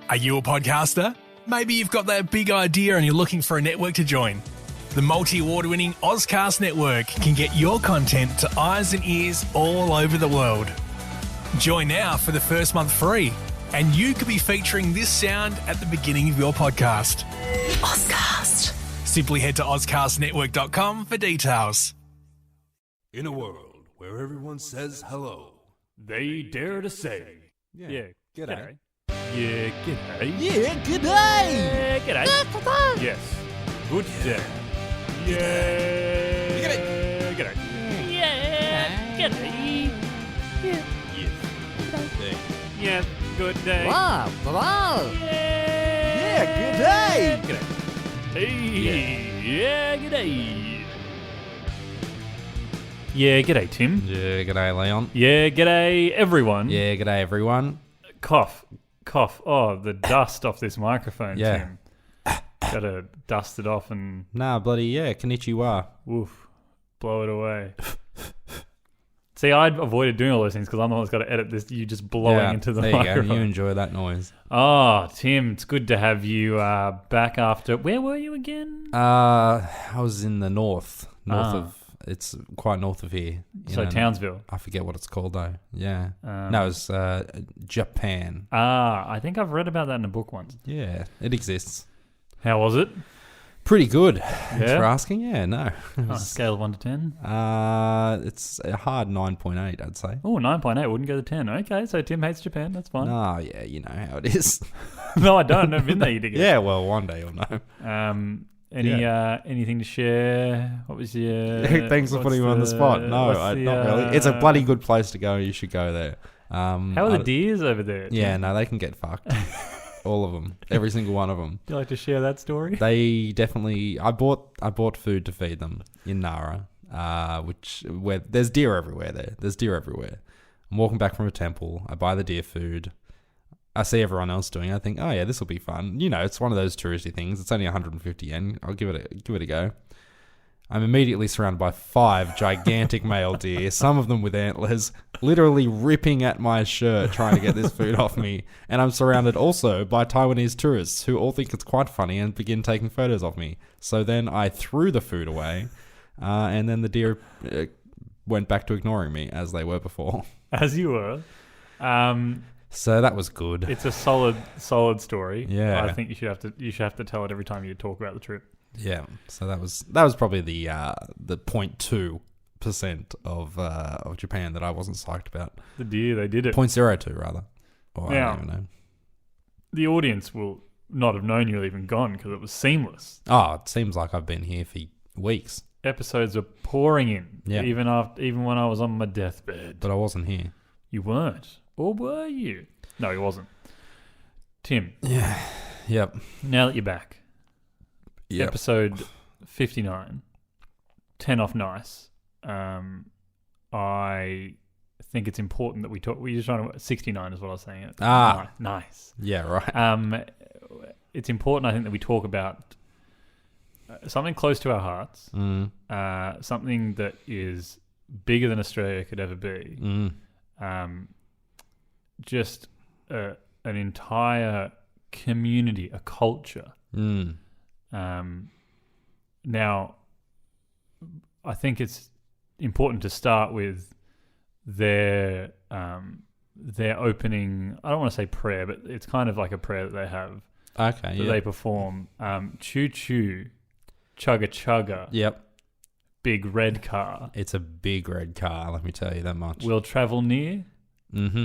Are you a podcaster? Maybe you've got that big idea and you're looking for a network to join. The multi-award-winning Auscast Network can get your content to eyes and ears all over the world. Join now for the first month free, and you could be featuring this sound at the beginning of your podcast. Auscast. Simply head to auscastnetwork.com for details. In a world where everyone says hello, they dare to say, g'day. Yeah, g'day. Yeah, g'day. Yeah, g'day. Yes. Good day. Yeah. G'day. Yeah. G'day. Yeah. Yes. Yeah. Good day. Wow, wow. Yeah. Good day. G'day. Hey. Yeah. G'day. Yeah. G'day, Tim. Yeah, g'day, Leon. Yeah. G'day, everyone. Yeah, g'day, everyone. Cough. Oh, the dust off this microphone, Yeah. Tim. Gotta dust it off and Nah, bloody yeah, konnichiwa. woof, blow it away. See, I'd avoided doing all those things because I'm the one that's got to edit this. You just blowing into the there microphone. you go. You enjoy that noise. Oh, Tim, it's good to have you back after. Where were you again? I was in the north Ah. of. It's quite north of here. So Townsville. I forget what it's called though. Yeah. Um, No, it's Japan. I think I've read about that in a book once. Yeah, it exists. How was it? Pretty good. Thanks Yeah? for asking. Yeah, no. It On a was, scale of 1 to 10? it's a hard 9.8, I'd say. Oh, 9.8. Wouldn't go to 10. Okay, so Tim hates Japan. That's fine. Oh, yeah, you know how it is. No, I don't. I've never been there. You dig it. Yeah, well, one day you'll know. Anything to share? What was your? Thanks for putting me on the spot. No, not really. It's a bloody good place to go. You should go there. How are the deers over there? Yeah, no, they can get fucked. All of them, every single one of them. Do you like to share that story? They definitely. I bought food to feed them in Nara, where there's deer everywhere. There's deer everywhere. I'm walking back from a temple. I buy the deer food. I see everyone else doing it. I think, oh yeah, this will be fun. You know, it's one of those touristy things. It's only 150 yen. I'll give it a go. I'm immediately surrounded by 5 gigantic male deer, some of them with antlers, literally ripping at my shirt trying to get this food off me. And I'm surrounded also by Taiwanese tourists who all think it's quite funny and begin taking photos of me. So then I threw the food away, and then the deer went back to ignoring me as they were before. As you were. So that was good. It's a solid story. Yeah. I think you should have to tell it every time you talk about the trip. Yeah, so that was probably the 0.2% of Japan that I wasn't psyched about. The deer, they did it. 0.02 rather. Or I Now, don't even know. The audience will not have known you were even gone because it was seamless. Oh, it seems like I've been here for weeks, Episodes are pouring in. Yeah. Even when I was on my deathbed. but I wasn't here. You weren't. Or were you? No, he wasn't. Tim, Yeah. Yep. now that you're back, Yep. episode 59, 10 off nice. I think it's important that we talk. We're just trying to 69 is what I was saying. Nice. Yeah. Right. It's important, I think, that we talk about something close to our hearts, something that is bigger than Australia could ever be. Just an entire community, a culture. Now, I think it's important to start with their opening. I don't want to say prayer, but it's kind of like a prayer that they have. Okay. That they perform. Choo choo, chugga chugga. Yep. Big red car. It's a big red car. Let me tell you that much. We'll travel near. Mm-hmm.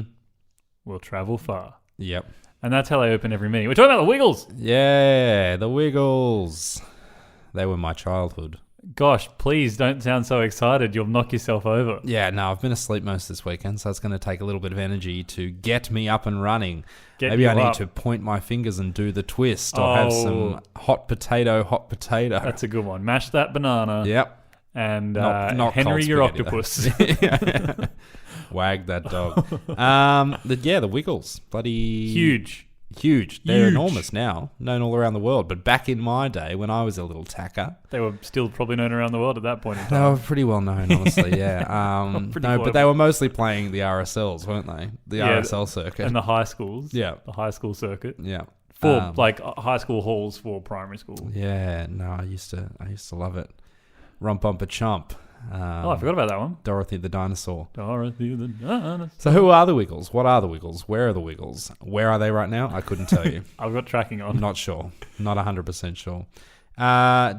We'll travel far. Yep. And that's how they open every meeting. We're talking about the Wiggles. Yeah, the Wiggles. They were my childhood. Gosh, please don't sound so excited. You'll knock yourself over. Yeah, no, I've been asleep most this weekend, so it's going to take a little bit of energy to get me up and running. Maybe I need to point my fingers and do the twist or have some hot potato. That's a good one. Mash that banana. Yep. And not Henry, cold your spaghetti, octopus. Wag that dog. The Wiggles. Bloody... Huge. Huge. They're Huge. enormous now, known all around the world. But back in my day, when I was a little tacker, They were still probably known around the world at that point in they time. were pretty well known, honestly. Yeah. Pretty No, global. but they were mostly playing the RSLs, weren't they? The Yeah, RSL circuit. And the high schools. Yeah. The high school circuit. Yeah. For high school halls for primary school. Yeah. No, I used to love it. Rump Bumper Chump. I forgot about that one. Dorothy the dinosaur. Dorothy the dinosaur. So who are the Wiggles? What are the Wiggles? Where are the Wiggles? Where are they right now? I couldn't tell you. I've got tracking on. Not sure. Not 100% sure.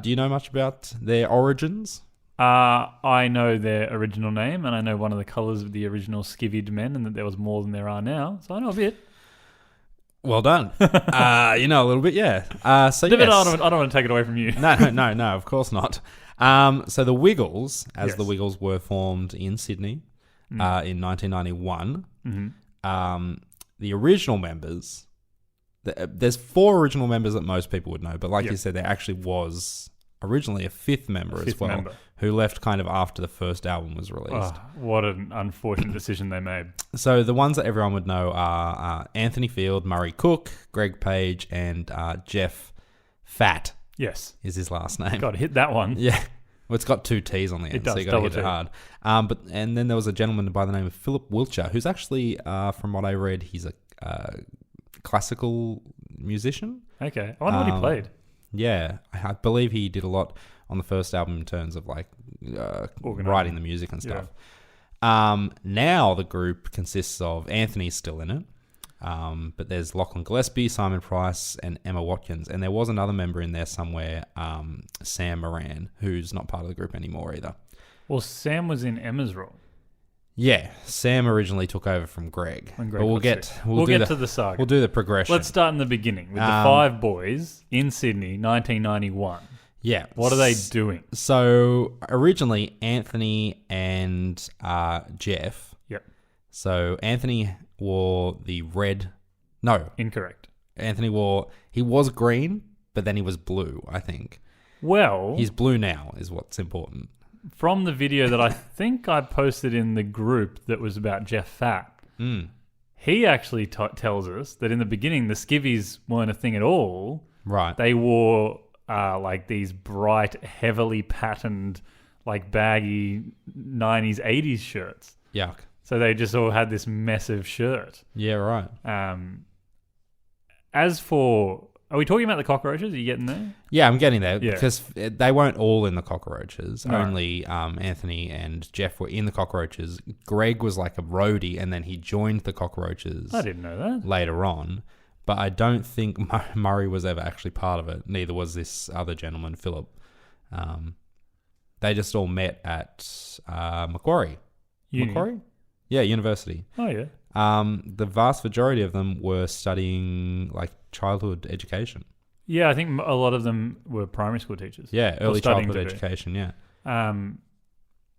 Do you know much about their origins? I know their original name, and I know one of the colours of the original skivvied men, and that there was more than there are now. So I know a bit. Well done. You know a little bit, yeah. So David, yes. I don't want to take it away from you. No, of course not. So the Wiggles, as Yes. the Wiggles were formed in Sydney in 1991, the original members, there's 4 original members that most people would know, but like Yep. you said, there actually was originally a 5th member as Fifth well, member. who left kind of after the first album was released. Oh, what an unfortunate decision they made. So the ones that everyone would know are Anthony Field, Murray Cook, Greg Page, and Jeff Fat Yes. is his last name. God, hit that one. Yeah. Well, it's got 2 T's on the end, It does, so you got to hit double it T. hard. And then there was a gentleman by the name of Philip Wiltshire, who's actually, from what I read, he's a classical musician. Okay. I wonder what he played. Yeah, I believe he did a lot on the first album in terms of like writing the music and stuff. Now the group consists of Anthony's still in it, but there's Lachlan Gillespie, Simon Price, and Emma Watkins, and there was another member in there somewhere, Sam Moran, who's not part of the group anymore either. Well, Sam was in Emma's role. Yeah, Sam originally took over from Greg, When Greg but we'll got get sick. we'll get do to the saga. We'll do the progression. Let's start in the beginning with the 5 boys in Sydney, 1991. Yeah, What are they doing? So originally Anthony and Jeff. Yep. So Anthony wore the red. No, Incorrect. Anthony he was green, but then he was blue, I think. Well, He's blue now is what's important. from the video that I think I posted in the group that was about Jeff Fat, he actually tells us that in the beginning the skivvies weren't a thing at all. Right. They wore like these bright, heavily patterned, like baggy 90s, 80s shirts. Yuck. So they just all had this massive shirt. Yeah, right. As for... Are we talking about the cockroaches? Are you getting there? Yeah, I'm getting there Yeah. because they weren't all in the cockroaches. No. Only Anthony and Jeff were in the cockroaches. Greg was like a roadie, and then he joined the cockroaches I didn't know that. later on. But I don't think Murray was ever actually part of it. Neither was this other gentleman, Philip. They just all met at Macquarie. Uni. Macquarie? Yeah, university. Oh, yeah. The vast majority of them were studying like childhood education. Yeah, I think a lot of them were primary school teachers. Yeah, Or early studying childhood to be. education. Yeah.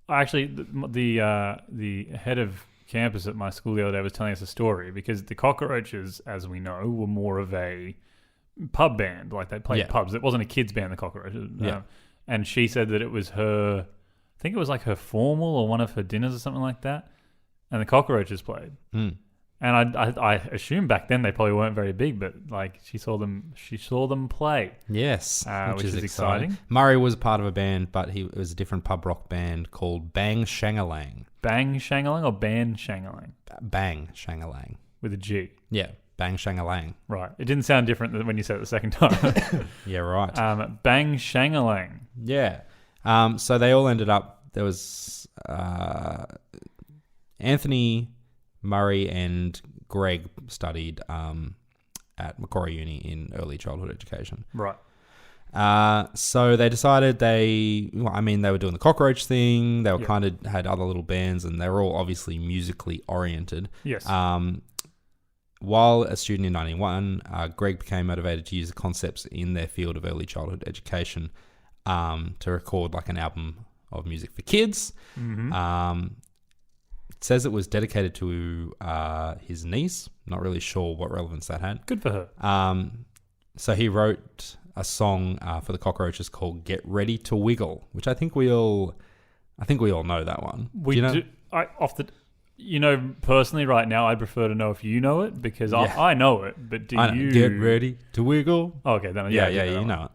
Actually, the head of campus at my school the other day was telling us a story because the cockroaches, as we know, were more of a pub band. Like they played Yeah. pubs. It wasn't a kids band, the cockroaches. Yeah. And she said that it was her, I think it was like her formal or one of her dinners or something like that. And the cockroaches played. Mm. And I assume back then they probably weren't very big, but like she saw them play. Yes, Which is exciting. Murray was part of a band, but it was a different pub rock band called Bang Shangalang. Bang Shangalang or Ban Shangalang Bang Shangalang. with a G. Yeah, Bang Shangalang. Right. It didn't sound different than when you said it the second time. Yeah, right. Bang Shangalang. Yeah. So they all ended up. There was Anthony, Murray, and Greg studied at Macquarie Uni in early childhood education. Right. So they decided they were doing the cockroach thing. They were Yep. kind of had other little bands, and they were all obviously musically oriented. Yes. While a student in 91, Greg became motivated to use the concepts in their field of early childhood education to record like an album of music for kids. Mm-hmm. It says it was dedicated to his niece. Not really sure what relevance that had. Good for her. So he wrote a song for the cockroaches called "Get Ready to Wiggle," which I think we all know that one. We do. You know? personally right now, I'd prefer to know if you know it because Yeah. I know it, but do you... Get ready to wiggle. Oh, okay, then Yeah, I you know it.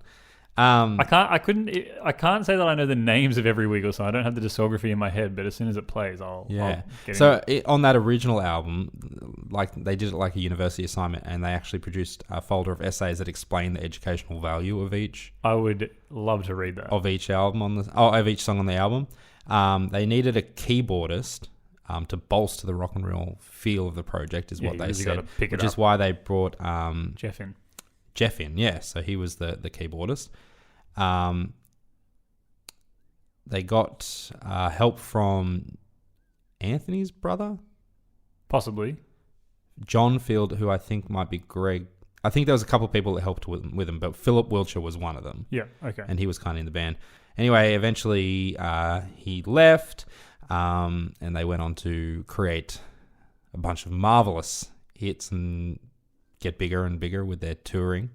I can't say that I know the names of every Wiggle song. I don't have the discography in my head, but as soon as it plays, I'll get So on that original album, like they did it like a university assignment, and they actually produced a folder of essays that explain the educational value of each. I would love to read that. Of each album of each song on the album. They needed a keyboardist to bolster the rock and roll feel of the project, is what they said. Which is why they brought Jeff in. Yeah, so he was the keyboardist. They got help from Anthony's brother, possibly John Field, who I think might be Greg. I think there was a couple of people that helped with him, but Philip Wiltshire was one of them. Yeah, okay. And he was kind of in the band. Anyway, eventually he left, and they went on to create a bunch of marvelous hits and get bigger and bigger with their touring.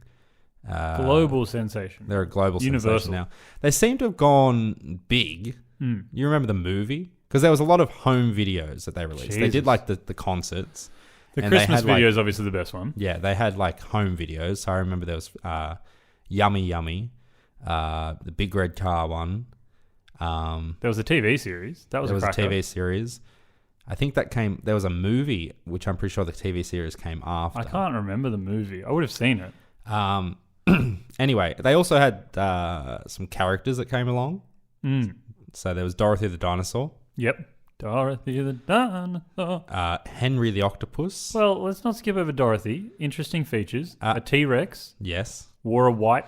Global sensation. They're a global Universal. sensation now. They seem to have gone big. You remember the movie? Because there was a lot of home videos that they released. Jesus. They did like the concerts. The and Christmas they had, video is obviously the best one. Yeah, they had like home videos. So I remember there was Yummy Yummy, the Big Red Car one. There was a TV series. That was there a was cracker. a TV series. I think that came. There was a movie, which I'm pretty sure the TV series came after. I can't remember the movie. I would have seen it. Anyway, they also had some characters that came along. So there was Dorothy the dinosaur. Yep. Dorothy the dinosaur. Henry the octopus. Well, let's not skip over Dorothy. Interesting features. A T-Rex. Yes. Wore a white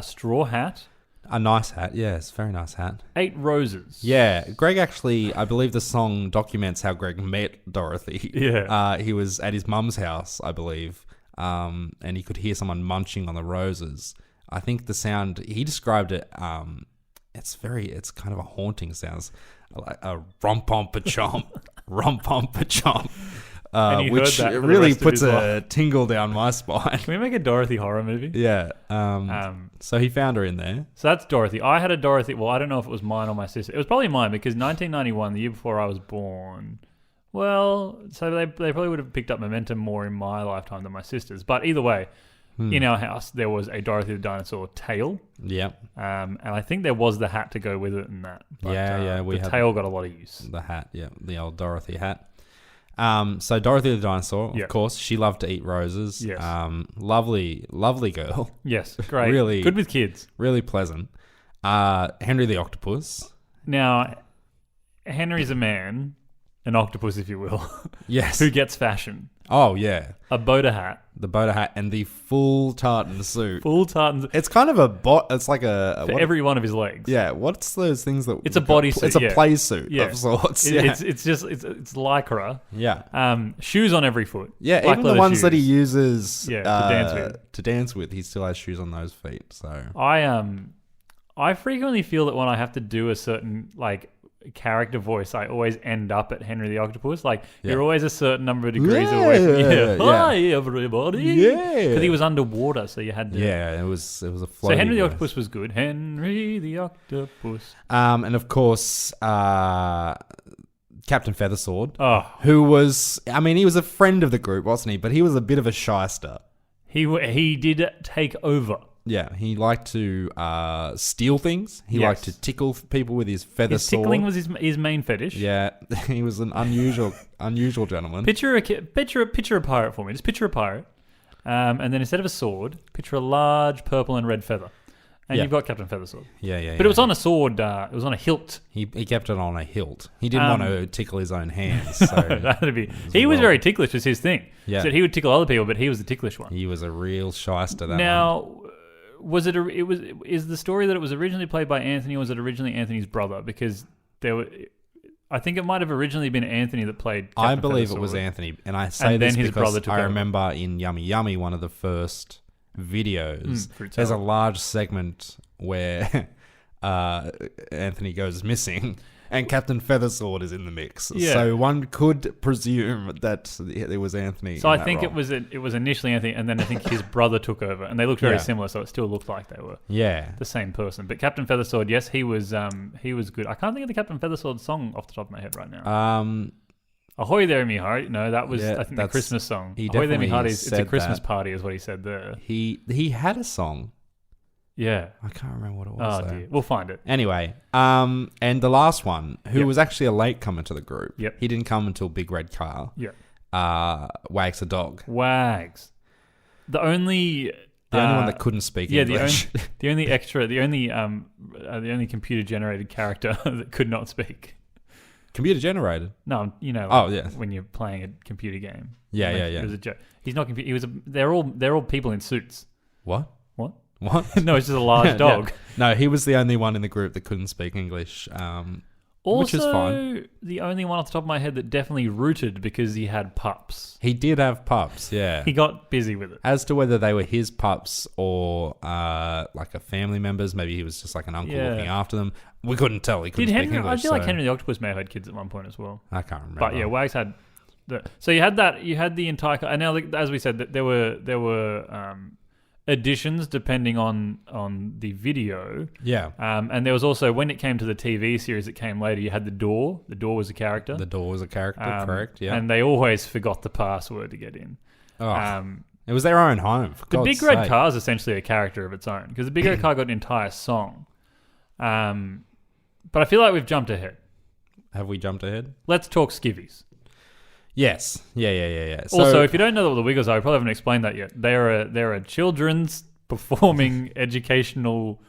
straw hat. A nice hat. Yes, very nice hat. 8 roses. Yeah. Greg actually, I believe the song documents how Greg met Dorothy. Yeah. He was at his mum's house, I believe. And he could hear someone munching on the roses. I think the sound, he described it, it's kind of a haunting sound. Like a rom-pom-pa-chomp, rom-pom-pa-chomp. Which really puts a tingle down my spine. Can we make a Dorothy horror movie? Yeah. So he found her in there. So that's Dorothy. I had a Dorothy. Well, I don't know if it was mine or my sister. It was probably mine because 1991, the year before I was born. Well, so they probably would have picked up momentum more in my lifetime than my sister's. But either way, in our house, there was a Dorothy the Dinosaur tail. Yeah. And I think there was the hat to go with it and that. But, the tail got a lot of use. The hat, yeah. The old Dorothy hat. So Dorothy the Dinosaur, of course, she loved to eat roses. Yes. Lovely girl. Yes, great. Really good with kids. Really pleasant. Henry the Octopus. Now, Henry's a man, an octopus, if you will. Yes. Who gets fashion. Oh, yeah. A boater hat. The boater hat and the full tartan suit. Full tartan. It's kind of it's like for every one of his legs. Yeah. What's those things that... It's a bodysuit. It's a play suit of sorts. It's lycra. Yeah. Shoes on every foot. Yeah, Black even the ones shoes. that he uses to dance with, he still has shoes on those feet. So I frequently feel that when I have to do a certain character voice, I always end up at Henry the Octopus. You're always a certain number of degrees away from Hi everybody. Yeah. Because he was underwater, so you had to. Yeah, it was a floaty So Henry the voice. Octopus was good. Henry the Octopus. And of course, Captain Feathersword. Oh. Who was, he was a friend of the group, wasn't he? But he was a bit of a shyster. He did take over. Yeah, he liked to steal things. He liked to tickle people with his feather sword. Tickling was his main fetish. Yeah, he was an unusual gentleman. Picture a pirate for me. Just picture a pirate, and then instead of a sword, picture a large purple and red feather, and you've got Captain Feathersword. Yeah. But it was on a sword. It was on a hilt. He kept it on a hilt. He didn't want to tickle his own hands. So that'd be. He was very ticklish. Was his thing. Yeah. So he would tickle other people, but he was the ticklish one. He was a real shyster. Now. Is the story that it was originally played by Anthony, or was it originally Anthony's brother? Because I think it might have originally been Anthony that played Captain I believe Feathersword. it was Anthony, and I say and this then his because brother took I over. remember in Yummy Yummy, one of the first videos, there's a large segment where Anthony goes missing. And Captain Feathersword is in the mix, so one could presume that it was Anthony. So I think it was initially Anthony, and then I think his brother took over, and they looked very similar, so it still looked like they were the same person. But Captain Feathersword, yes, he was good. I can't think of the Captain Feathersword song off the top of my head right now. Ahoy there, me heart. No, that was, Yeah, I think, the that's- Christmas song. he Ahoy there, me definitely heart it's a said Christmas that. party is what he said there. He had a song. Yeah. I can't remember what it was. Oh, though. dear. We'll find it. Anyway, and the last one, who Yep. was actually a latecomer to the group. Yep. He didn't come until Big Red Car. Yeah. Wags the dog. Wags. The only One that couldn't speak English. the only computer generated character that could not speak. Computer generated. No, you know. Oh, yeah. When you're playing a computer game. Yeah, Like, yeah, yeah. It was a joke. He's not computer. He was. They're all people in suits. What? What? What? No, it's just a large dog. No, he was the only one in the group that couldn't speak English. Also, which is fine. the only one off the top of my head that definitely rooted because he had pups. He did have pups, yeah. He got busy with it. As to whether they were his pups or like a family member's, maybe he was just like an uncle Yeah. looking after them. We couldn't tell. He couldn't Did speak Henry? English. I feel like so- Henry the Octopus may have had kids at one point as well. I can't remember. But yeah, Wags had. So you had that. You had the entire. And now, as we said, that there were additions depending on the video. Yeah. And there was also, when it came to the TV series that came later, you had the door. The door was a character. The door was a character, correct? Yeah. And they always forgot the password to get in. Oh, it was their own home. For The God's Big Red sake. Car is essentially a character of its own because the Big Red Car got an entire song. But I feel like we've jumped ahead. Have we jumped ahead? Let's talk skivvies. Yes. Yeah. So, Also, if you don't know what the Wiggles are, I probably haven't explained that yet. They're a children's performing educational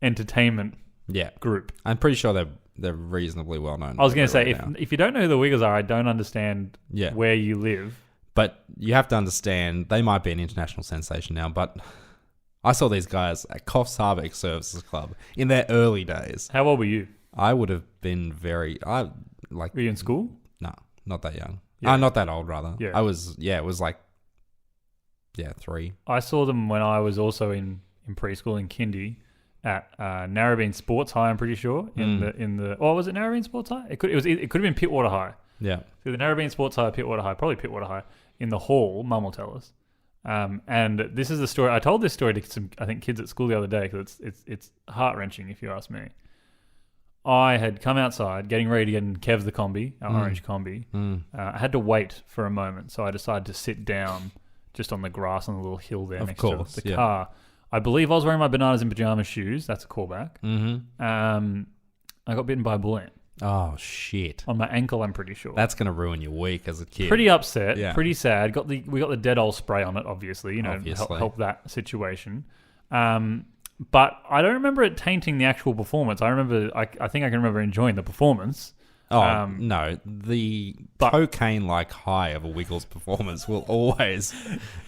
entertainment yeah, group. I'm pretty sure they're reasonably well known. I was going to say, everywhere now. if you don't know who the Wiggles are, I don't understand Yeah. where you live. But you have to understand, they might be an international sensation now, but I saw these guys at Coffs Harbour Services Club in their early days. How old were you? I would have been Were you in school? No, not that young. Yeah. Not that old, rather. Yeah. I was, it was like, 3. I saw them when I was also in preschool in kindy at Narrabeen Sports High. I'm pretty sure in the was it Narrabeen Sports High? It could have been Pittwater High. Yeah. So the Narrabeen Sports High, Pittwater High, probably Pittwater High in the hall. Mum will tell us. And this is the story. I told this story to some kids at school the other day because it's heart wrenching if you ask me. I had come outside getting ready to get in Kev the combi, our orange combi. I had to wait for a moment, so I decided to sit down just on the grass on the little hill there next to the car. I believe I was wearing my bananas in pajama shoes. That's a callback. I got bitten by a bull ant Oh, shit. on my ankle. I'm pretty sure. That's going to ruin your week as a kid. Pretty upset. Yeah. Pretty sad. We got the dead old spray on it. Obviously, Obviously. help that situation. But I don't remember it tainting the actual performance. I remember. I think I can remember enjoying the performance. Oh, no. The cocaine-like high of a Wiggles performance will always...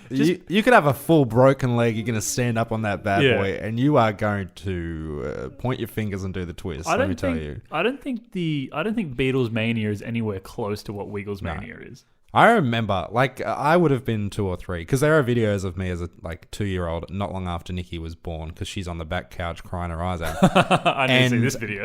You could have a full broken leg. You're going to stand up on that bad boy, and you are going to point your fingers and do the twist. Let me tell you. I don't think Beatles Mania is anywhere close to what Wiggles Mania is. I remember, I would have been 2 or 3, because there are videos of me as a 2-year-old not long after Nikki was born, because she's on the back couch crying her eyes out. I didn't see this video.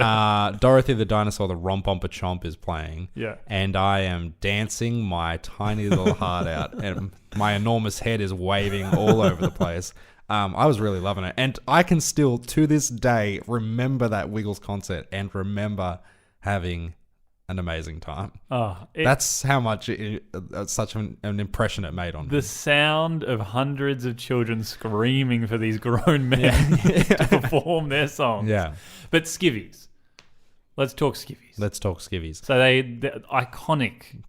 Dorothy the Dinosaur, the Rompompa Chomp is playing. Yeah. And I am dancing my tiny little heart out, and my enormous head is waving all over the place. I was really loving it. And I can still, to this day, remember that Wiggles concert and remember having an amazing time. That's how much such an impression it made on me. The sound of hundreds of children screaming for these grown men to perform their songs. Yeah. But skivvies. Let's talk skivvies. Let's talk skivvies. So they're iconic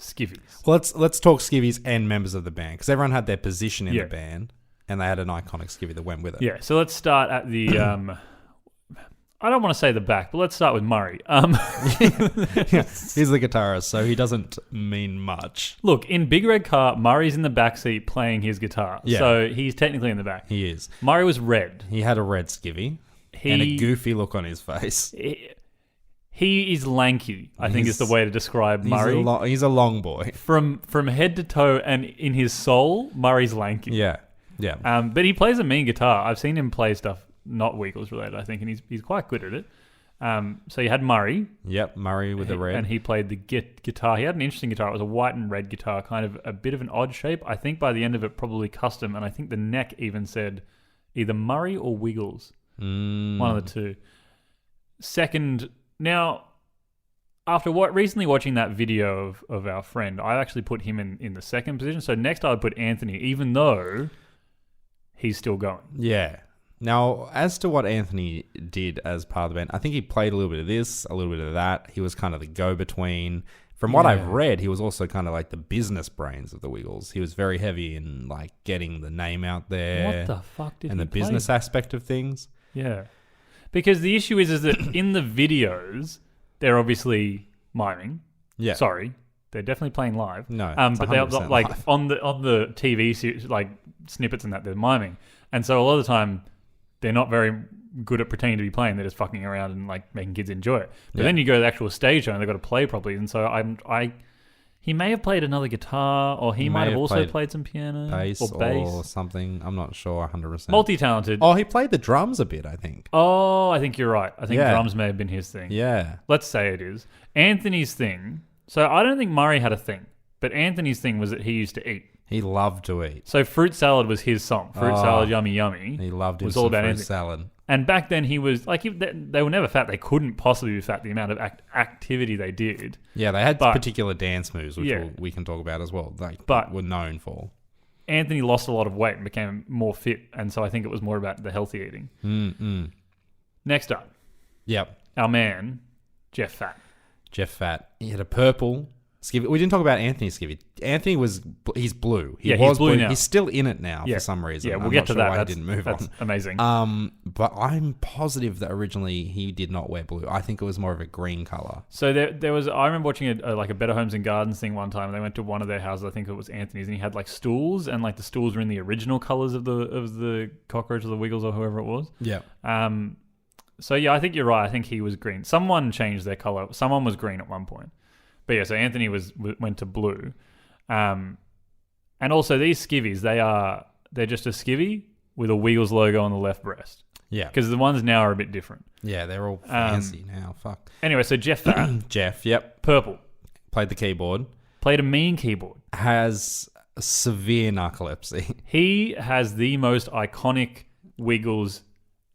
skivvies. Well, let's talk skivvies and members of the band, because everyone had their position in the band, and they had an iconic skivvy that went with it. Yeah. So let's start at the. I don't want to say the back, but let's start with Murray. He's the guitarist, so he doesn't mean much. Look, in Big Red Car, Murray's in the back seat playing his guitar. Yeah. So he's technically in the back. He is. Murray was red. He had a red skivvy and a goofy look on his face. He is lanky, I think is the way to describe Murray. He's a long boy. From head to toe and in his soul, Murray's lanky. Yeah. But he plays a mean guitar. I've seen him play stuff not Wiggles related, I think, and he's quite good at it. So you had Murray. Yep, Murray with the red. And he played the guitar. He had an interesting guitar. It was a white and red guitar, kind of a bit of an odd shape. I think by the end of it, probably custom. And I think the neck even said either Murray or Wiggles. One of the two. Second, now, recently watching that video of our friend, I actually put him in the second position. So next I would put Anthony, even though he's still going. Yeah. Now, as to what Anthony did as part of the band, I think he played a little bit of this, a little bit of that. He was kind of the go-between. From what I've read, he was also kind of like the business brains of the Wiggles. He was very heavy in like getting the name out there. What the fuck did he And the play? business aspect of things. Yeah. Because the issue is that in the videos, they're obviously miming. Yeah. Sorry. They're definitely playing live. No, it's but they're 100% like live. on the TV series, like snippets and that, they're miming. And so a lot of the time, they're not very good at pretending to be playing. They're just fucking around and like making kids enjoy it. But then you go to the actual stage show and they've got to play properly. And so he may have played another guitar, or he might have also played some piano bass or bass. or something. I'm not sure 100%. Multi-talented. Oh, he played the drums a bit, I think. Oh, I think you're right. I think Yeah. drums may have been his thing. Yeah. Let's say it is. Anthony's thing. So I don't think Murray had a thing, but Anthony's thing was that he used to eat. He loved to eat. So fruit salad was his song. Fruit salad, yummy, yummy. He loved him was some all about fruit Anthony. salad. And back then he was like, they were never fat. They couldn't possibly be fat. The amount of activity they did. Yeah, they had But- particular dance moves, which Yeah. we can talk about as well. Like, But- were known for. Anthony lost a lot of weight and became more fit, and so I think it was more about the healthy eating. Next up, Yep. our man Jeff Fat. Jeff Fat. He had a purple skivvy. We didn't talk about Anthony's skivvy. Anthony he's blue. He Yeah, was he's blue now. He's still in it now Yeah. for some reason. Yeah, we'll I'm get not to sure that. why That's, he didn't move that's on. amazing. But I'm positive that originally he did not wear blue. I think it was more of a green color. So there was. I remember watching a Better Homes and Gardens thing one time. And they went to one of their houses. I think it was Anthony's, and he had like stools, and like the stools were in the original colors of the cockroach or the Wiggles or whoever it was. Yeah. So yeah, I think you're right. I think he was green. Someone changed their color. Someone was green at one point. But yeah, so Anthony went to blue. And also these skivvies, they're just a skivvy with a Wiggles logo on the left breast. Yeah. Because the ones now are a bit different. Yeah, they're all fancy now. Fuck. Anyway, so Jeff Fat, Jeff, yep. purple, Played the keyboard. played a mean keyboard. Has severe narcolepsy. He has the most iconic Wiggles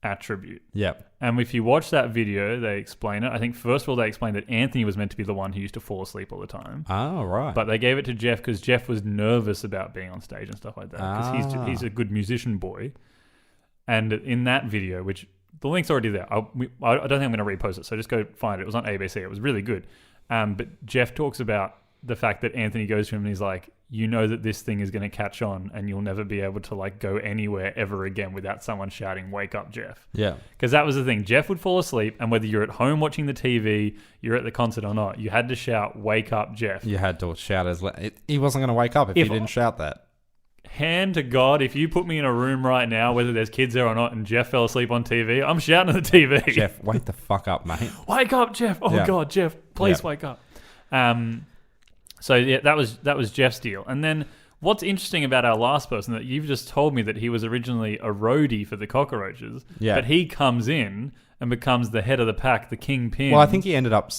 attribute. Yep. And if you watch that video, they explain it. I think first of all, they explained that Anthony was meant to be the one who used to fall asleep all the time. Oh, right. But they gave it to Jeff because Jeff was nervous about being on stage and stuff like that. Because he's a good musician boy. And in that video, which the link's already there, I don't think I'm going to repost it. So just go find it. It was on ABC. It was really good. But Jeff talks about the fact that Anthony goes to him and he's like, you know that this thing is going to catch on and you'll never be able to like go anywhere ever again without someone shouting, wake up, Jeff. Yeah. Because that was the thing. Jeff would fall asleep, and whether you're at home watching the TV, you're at the concert or not, you had to shout, wake up, Jeff. You had to shout he wasn't going to wake up if you didn't shout that. Hand to God, if you put me in a room right now, whether there's kids there or not, and Jeff fell asleep on TV, I'm shouting at the TV. Jeff, wake the fuck up, mate. Wake up, Jeff. Oh, Yeah. God, Jeff, please Yeah. wake up. So, yeah, that was Jeff's deal. And then what's interesting about our last person, that you've just told me that he was originally a roadie for the Cockroaches, Yeah. but he comes in and becomes the head of the pack, the kingpin. Well, I think he ended up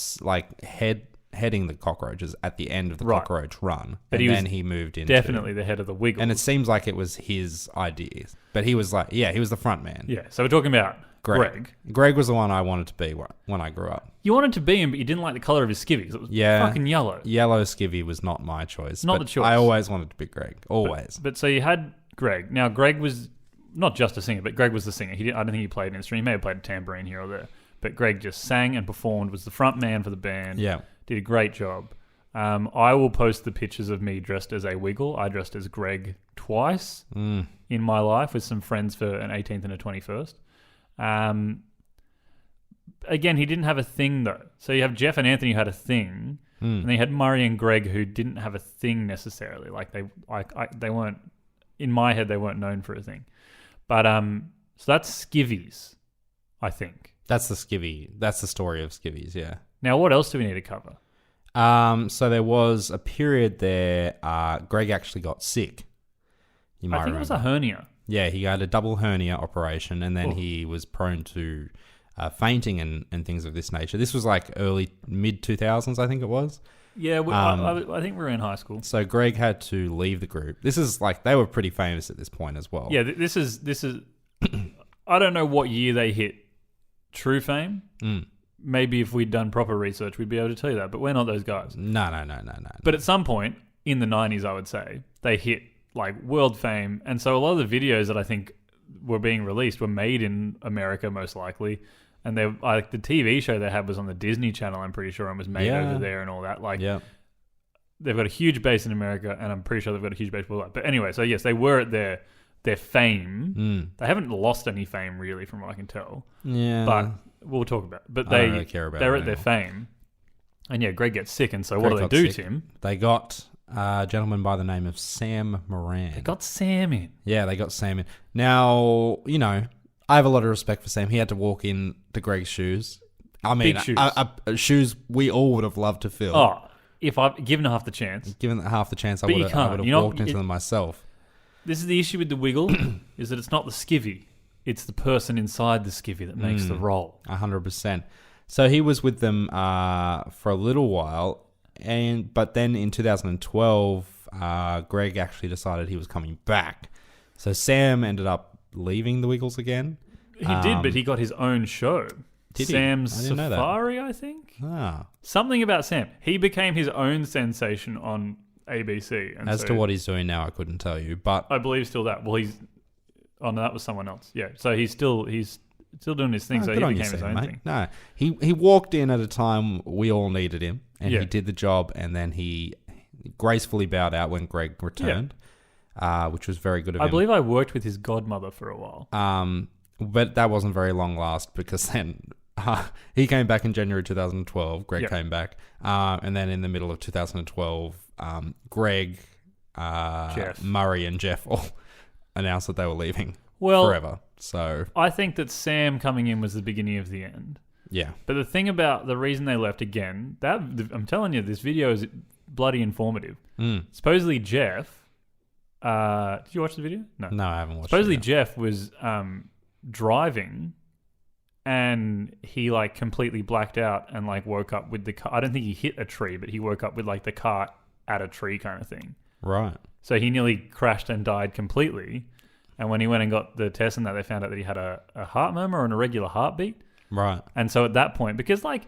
heading the Cockroaches at the end of the Right. Cockroach run. But and he then was he moved into... definitely the head of the Wiggles. And it seems like it was his idea. But he was like... Yeah, he was the front man. Yeah, so we're talking about Greg. Greg was the one I wanted to be when I grew up. You wanted to be him, but you didn't like the colour of his skivvies. It was Yeah. fucking yellow. Yellow skivvy was not my choice. Not but the choice. I always wanted to be Greg. Always. But so you had Greg. Now, Greg was not just a singer, but Greg was the singer. I don't think he played an instrument. He may have played a tambourine here or there. But Greg just sang and performed, was the front man for the band. Yeah. Did a great job. I will post the pictures of me dressed as a Wiggle. I dressed as Greg twice in my life with some friends for an 18th and a 21st. Again, he didn't have a thing, though. So you have Jeff and Anthony who had a thing, and then you had Murray and Greg who didn't have a thing necessarily. Like they weren't, in my head, they weren't known for a thing. But so that's skivvies, I think. That's the skivvy. That's the story of skivvies, yeah. Now, what else do we need to cover? So there was a period there, Greg actually got sick. You might I think remember. it was a hernia. Yeah, he had a double hernia operation, and then he was prone to fainting and things of this nature. This was like mid-2000s, I think it was. Yeah, I think we were in high school. So Greg had to leave the group. This is like, they were pretty famous at this point as well. Yeah, this is. I don't know what year they hit true fame, maybe if we'd done proper research, we'd be able to tell you that. But we're not those guys. No. But at some point in the 90s, I would say, they hit like world fame. And so a lot of the videos that I think were being released were made in America, most likely. And they like the TV show they had was on the Disney Channel, I'm pretty sure, and was made over there and all that. Like, they've got a huge base in America, and I'm pretty sure they've got a huge base worldwide. But anyway, so yes, they were at their fame. They haven't lost any fame, really, from what I can tell. Yeah. But we'll talk about it. But I don't really care about they're it at their anymore. fame. And yeah, Greg gets sick, and so Greg what do got they do, sick. Tim? They got a gentleman by the name of Sam Moran. They got Sam in. Yeah, they got Sam in. Now, you know, I have a lot of respect for Sam. He had to walk in to Greg's shoes. I mean, Big shoes. Shoes we all would have loved to fill. Oh, if I've given half the chance. Given half the chance, I But you would can't. have You know, walked into them myself. This is the issue with the Wiggle, is that it's not the skivvy. It's the person inside the skivvy that makes the roll. 100%. So he was with them for a little while, but then in 2012, Greg actually decided he was coming back. So Sam ended up leaving the Wiggles again. He did, but he got his own show. Did he? Sam's I didn't know that. Safari, I think. Ah. Something about Sam. He became his own sensation on ABC. And As to what he's doing now, I couldn't tell you, but I believe still that. Well, no, that was someone else. Yeah. So he's still doing his thing. So he good on became you, his Sam, own mate. thing. No, he walked in at a time we all needed him, and Yeah. he did the job, and then he gracefully bowed out when Greg returned, which was very good of him. I believe I worked with his godmother for a while. But that wasn't very long last because then he came back in January 2012. Greg came back, and then in the middle of 2012, Greg, Jeff. Murray, and Jeff all announced that they were leaving forever. So I think that Sam coming in was the beginning of the end. yeah, But the thing about the reason they left again, that I'm telling you, this video is bloody informative. Supposedly Jeff, did you watch the video? no, I haven't watched. Supposedly it yet. Jeff was driving, and he like completely blacked out and like woke up with the car. I don't think he hit a tree, but he woke up with like the car at a tree kind of thing. Right. So he nearly crashed and died completely. And when he went and got the test and that, they found out that he had a heart murmur or an irregular heartbeat. Right. And so at that point, because like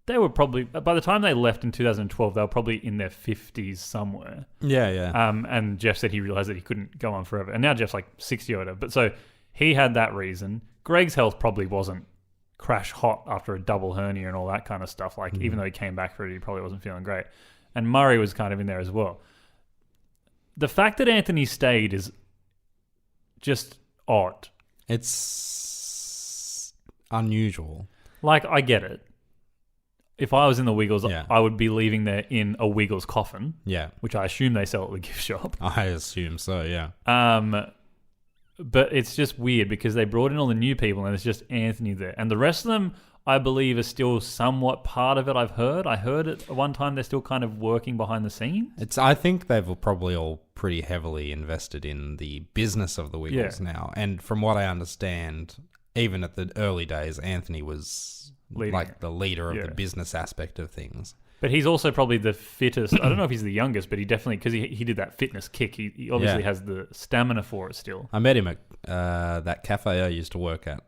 they were probably, by the time they left in 2012, they were probably in their 50s somewhere. Yeah. And Jeff said he realized that he couldn't go on forever. And now Jeff's like 60 or whatever. But so he had that reason. Greg's health probably wasn't crash hot after a double hernia and all that kind of stuff. Like even though he came back for it, he probably wasn't feeling great. And Murray was kind of in there as well. The fact that Anthony stayed is just odd. It's unusual. Like, I get it. If I was in the Wiggles, Yeah. I would be leaving there in a Wiggles coffin, Yeah. which I assume they sell at the gift shop. I assume so, yeah. But it's just weird because they brought in all the new people and it's just Anthony there. And the rest of them, I believe, are still somewhat part of it, I've heard. I heard at one time they're still kind of working behind the scenes. I think they've probably all pretty heavily invested in the business of the Wiggles now. And from what I understand, even at the early days, Anthony was Leading like it. the leader of Yeah. the business aspect of things. But he's also probably the fittest. I don't know if he's the youngest, but he definitely, because he did that fitness kick, he obviously has the stamina for it still. I met him at that cafe I used to work at.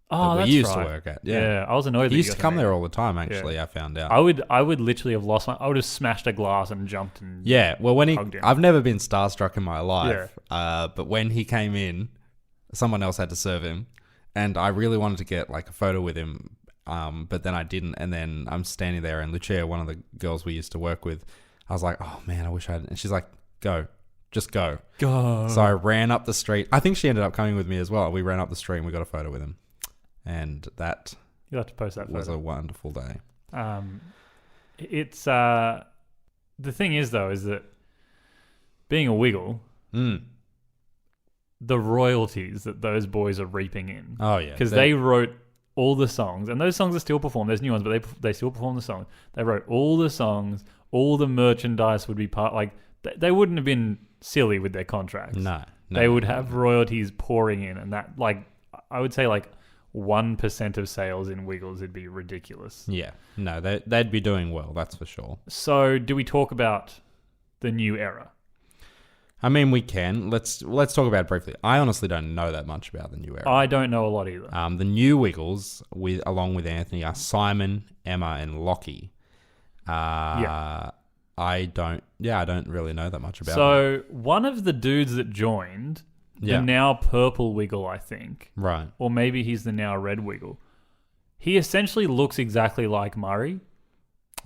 Oh, that that's we used right. to work at. Yeah, I was annoyed that He used got to come him there all the time, actually, Yeah. I found out. I would literally have lost I would have smashed a glass and jumped and Yeah, well, when hugged him. I've never been starstruck in my life, but when he came in, someone else had to serve him, and I really wanted to get like a photo with him, but then I didn't, and then I'm standing there, and Lucia, one of the girls we used to work with, I was like, oh man, I wish I had, and she's like, go, just go. Go. So I ran up the street. I think she ended up coming with me as well. We ran up the street and we got a photo with him, and that You'll have to post that was photo. a wonderful day. It's the thing is though, is that being a Wiggle, the royalties that those boys are reaping in. Oh yeah, Because they wrote all the songs, and those songs are still performed. There's new ones, but they still perform the songs. They wrote all the songs, all the merchandise would be part. Like they wouldn't have been silly with their contracts. No, They would have royalties pouring in, and that, like, I would say like 1% of sales in Wiggles would be ridiculous. Yeah, no, they'd be doing well, that's for sure. So, do we talk about the new era? I mean, we can. Let's talk about it briefly. I honestly don't know that much about the new era. I don't know a lot either. The new Wiggles, along with Anthony, are Simon, Emma, and Lockie. I don't really know that much about them. So one of the dudes that joined, the now purple Wiggle, I think. Right. Or maybe he's the now red Wiggle. He essentially looks exactly like Murray.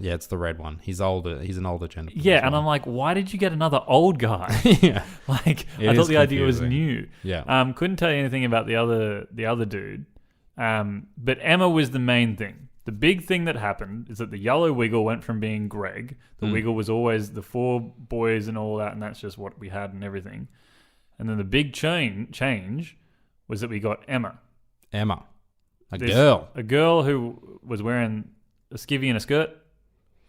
Yeah, it's the red one. He's older. He's an older gentleman. Yeah, and I'm like, why did you get another old guy? Yeah. Like, It I thought is the idea was confusing. new. Yeah. Couldn't tell you anything about the other dude. But Emma was the main thing. The big thing that happened is that the yellow Wiggle went from being Greg. The Wiggle was always the 4 boys and all that, and that's just what we had and everything. And then the big change was that we got Emma. Emma. A A girl who was wearing a skivvy and a skirt.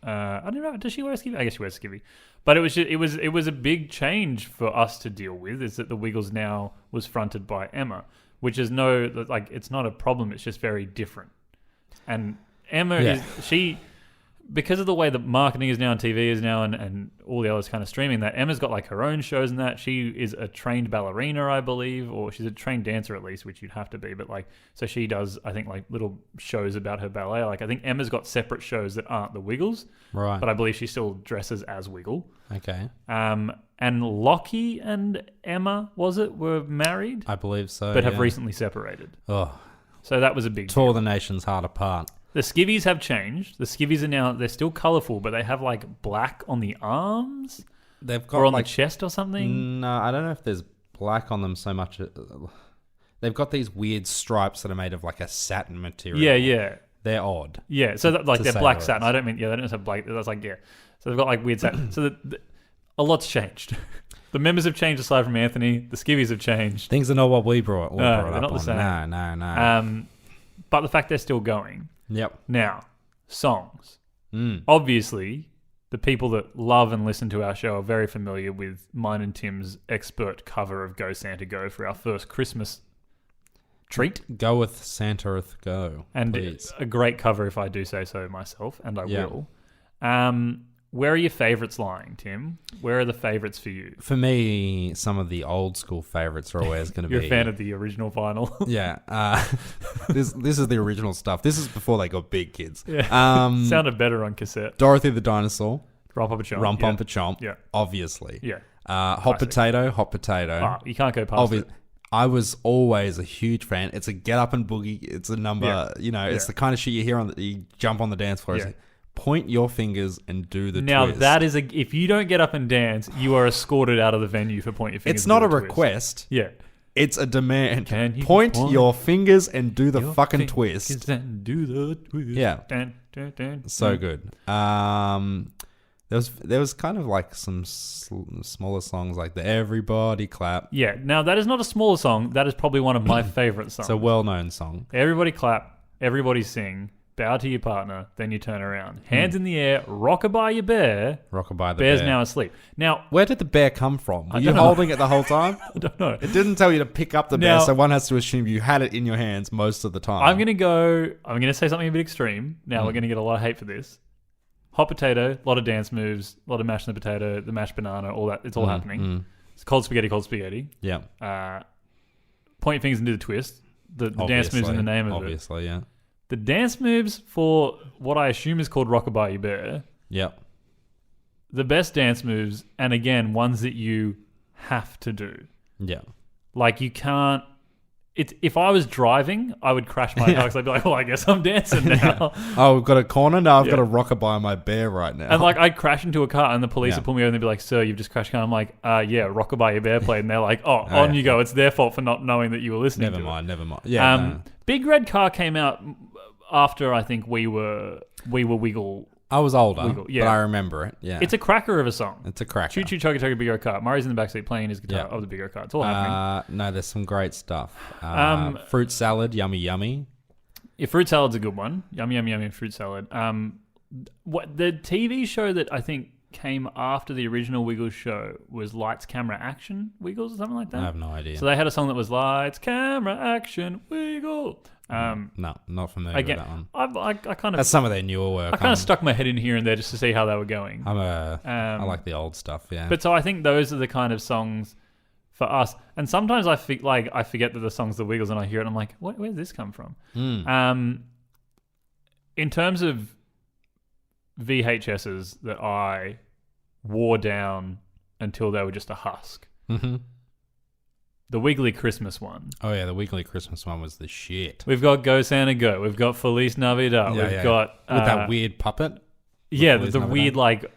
I don't know. Does she wear a skivvy? I guess she wears a skivvy. But it was a big change for us to deal with. Is that the Wiggles now was fronted by Emma, which is it's not a problem. It's just very different. And Emma is because of the way that marketing is now and TV is now and all the others kind of streaming that, Emma's got like her own shows and that. She is a trained ballerina, I believe, or she's a trained dancer at least, which you'd have to be. But so she does, I think, like little shows about her ballet. Like I think Emma's got separate shows that aren't the Wiggles. Right. But I believe she still dresses as Wiggle. Okay. And Lockie and Emma, were married? I believe so. But have recently separated. Oh. So that was a big Tore deal. the nation's heart apart. The skivvies have changed. The skivvies are now, they're still colourful, but they have like black on the arms They've got or on the chest or something. No, I don't know if there's black on them so much. They've got these weird stripes that are made of like a satin material. Yeah. They're odd. Yeah, so that, like To they're say black the satin. least. I don't mean, they don't just have black. That's like, So they've got like weird satin. So a lot's changed. The members have changed aside from Anthony. The skivvies have changed. Things are not what we brought they're up not the on. same. No. But the fact they're still going. Yep. Now, songs. Obviously, the people that love and listen to our show are very familiar with mine and Tim's expert cover of Go Santa Go for our first Christmas treat. Go with Santa Earth Go. And please. a great cover if I do say so myself, and I Yeah. will. Where are your favourites lying, Tim? Where are the favourites for you? For me, some of the old school favorites are always going to be. You're a fan of the original vinyl. Yeah. This is the original stuff. This is before they got big kids. Yeah. Sounded better on cassette. Dorothy the Dinosaur. Rump Up a Chomp. Rump Umpa Chomp. Yeah. Obviously. Yeah. Hot potato. You can't go past it. I was always a huge fan. It's a get up and boogie. It's a number, it's the kind of shit you hear you jump on the dance floor. Yeah. Point your fingers and do the Now twist. that is if you don't get up and dance, you are escorted out of the venue for point your fingers. It's and not do a the twist. request. Yeah. It's a demand. Can you point your fingers and do the Your fucking fingers twist. and do the twist. Yeah. Dun, dun, dun, So dun. good. There was kind of like some smaller songs like the Everybody Clap. Yeah. Now that is not a smaller song. That is probably one of my favorite songs. It's a well-known song. Everybody clap. Everybody sing. Bow to your partner. Then you turn around. Hands in the air. Rockabye your bear. Rockabye the Bear's Bear. now asleep. Now, Where did the bear come from? Were you don't know. holding it the whole time? I don't know. It didn't tell you to pick up the bear, Now- so one has to assume you had it in your hands most of the time. I'm going to say something a bit extreme. Now we're going to get a lot of hate for this. Hot potato, a lot of dance moves, a lot of mashing the potato, the mashed banana, all that. It's all happening. It's cold spaghetti. Yeah. Point your fingers and do the twist. The dance moves in the name of it. Obviously, yeah. The dance moves for what I assume is called Rockabye Your Bear, Yep. the best dance moves, and again, ones that you have to do. Yeah. Like you can't... If I was driving, I would crash my car because I'd be like, well, I guess I'm dancing now. Oh, we've got a corner? No, I've Yeah. got a rockabye my bear right now. And like I'd crash into a car and the police Yeah. would pull me over and they'd be like, sir, you've just crashed a car. I'm like, yeah, Rockabye Your Bear played. And they're like, on yeah. you go. It's their fault for not knowing that you were listening Never to mind. it. Yeah. no. Big Red Car came out after I think we were Wiggle. I was older, Wiggle, yeah. but I remember it. Yeah. It's a cracker of a song. It's a cracker. Choo Choo Chugga Chugga Big Red Car. Murray's in the backseat playing his guitar Yeah. of the Big Red Car. It's all happening. No, there's some great stuff. Fruit salad, yummy, yummy. Yeah, fruit salad's a good one. Yummy, yummy, yummy fruit salad. What the TV show that I think came after the original Wiggles show was Lights, Camera, Action Wiggles or something like that. I have no idea. So they had a song that was Lights, Camera, Action, Wiggle. No, not familiar Again, with that one. I kind of That's some of their newer work. I kind of stuck my head in here and there just to see how they were going. I like the old stuff, yeah. But so I think those are the kind of songs for us. And sometimes I forget that the song's the Wiggles and I hear it and I'm like, where did this come from? In terms of VHSs that I wore down until they were just a husk. Mm-hmm. The Wiggly Christmas one. Oh yeah, the Wiggly Christmas one was the shit. We've got Go Santa Go. We've got Feliz Navidad. We've got with that weird puppet. Yeah, Feliz the Navidad. weird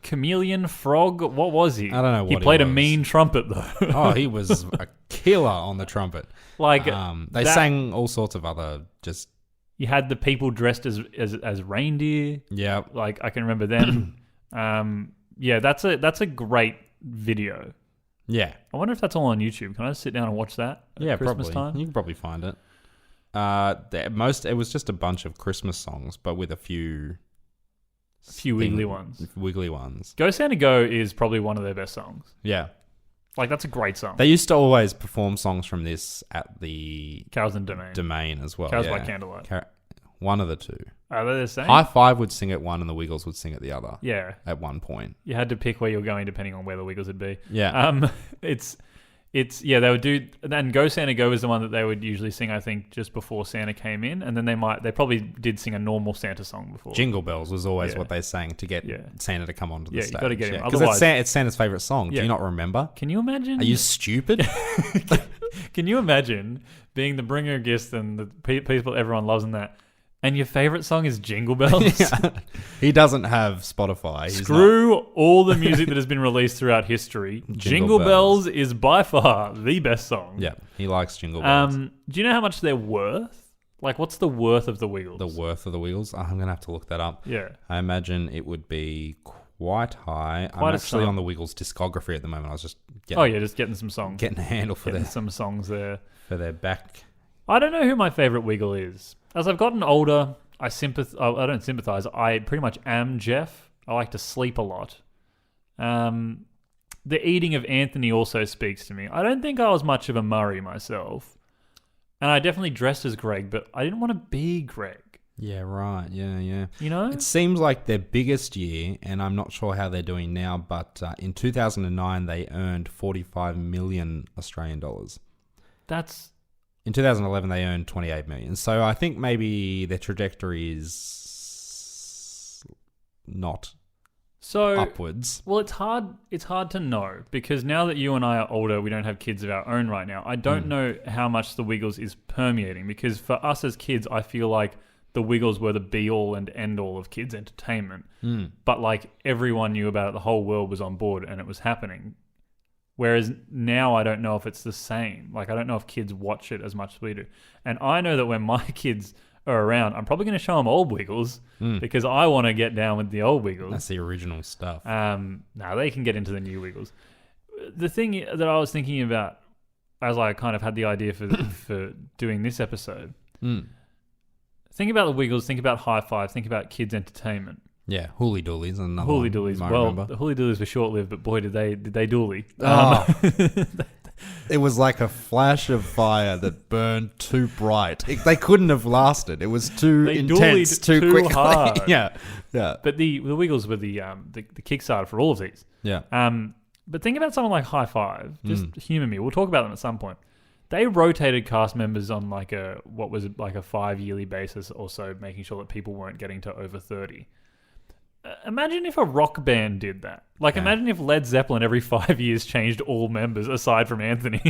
chameleon frog. What was he? I don't know what he played he a was. mean trumpet though. Oh, he was a killer on the trumpet. They sang all sorts of other just. You had the people dressed as reindeer. Yeah, I can remember them. That's a great video. Yeah. I wonder if that's all on YouTube. Can I sit down and watch that at Christmas probably. time? You can probably find it. It was just a bunch of Christmas songs, but with a few Wiggly ones. Wiggly ones. Go Santa Go is probably one of their best songs. Yeah. That's a great song. They used to always perform songs from this at the Cows and Domain. Domain as well. Cows yeah. by Candlelight. One of the two. Are they the same? High Five would sing at one and the Wiggles would sing at the other. Yeah. At one point. You had to pick where you're going depending on where the Wiggles would be. Yeah. They would do, and Go Santa Go is the one that they would usually sing, I think, just before Santa came in, and then they probably did sing a normal Santa song before. Jingle Bells was always what they sang to get Santa to come onto the stage. Yeah, you got to get him. Because it's Santa's favourite song. Do you not remember? Can you imagine? Are you stupid? Can you imagine being the bringer of gifts and the people everyone loves and that, and your favourite song is Jingle Bells? Yeah. He doesn't have Spotify. Screw all the music that has been released throughout history. Jingle Bells is by far the best song. Yeah, he likes Jingle Bells. Do you know how much they're worth? What's the worth of the Wiggles? The worth of the Wiggles? I'm going to have to look that up. Yeah. I imagine it would be quite high. I'm actually on the Wiggles discography at the moment. I was just getting some songs. Getting a handle for some songs there. For their back. I don't know who my favourite Wiggle is. As I've gotten older, I don't sympathise. I pretty much am Jeff. I like to sleep a lot. The eating of Anthony also speaks to me. I don't think I was much of a Murray myself. And I definitely dressed as Greg, but I didn't want to be Greg. Yeah, right. Yeah. You know? It seems like their biggest year, and I'm not sure how they're doing now, but in 2009, they earned 45 million Australian dollars. In 2011, they earned 28 million. So I think maybe their trajectory is not upwards. Well, it's hard to know because now that you and I are older, we don't have kids of our own right now. I don't know how much the Wiggles is permeating because for us as kids, I feel like the Wiggles were the be-all and end-all of kids' entertainment. But everyone knew about it. The whole world was on board and it was happening. Whereas now I don't know if it's the same. I don't know if kids watch it as much as we do. And I know that when my kids are around, I'm probably going to show them old Wiggles because I want to get down with the old Wiggles. That's the original stuff. Now they can get into the new Wiggles. The thing that I was thinking about as I kind of had the idea for doing this episode, think about the Wiggles, think about High Five, think about kids' entertainment. Yeah, Hooly Doolies. Hooly Doolies. Well, the Hooly Doolies were short-lived, but boy, did they dooly. It was like a flash of fire that burned too bright. They couldn't have lasted. It was too intense, too quickly. Hard. Yeah. But the Wiggles were the Kickstarter for all of these. Yeah. But think about someone like High Five. Just humour me. We'll talk about them at some point. They rotated cast members on a 5-yearly basis or so, making sure that people weren't getting to over 30. Imagine if a rock band did that. Imagine if Led Zeppelin every 5 years changed all members aside from Anthony.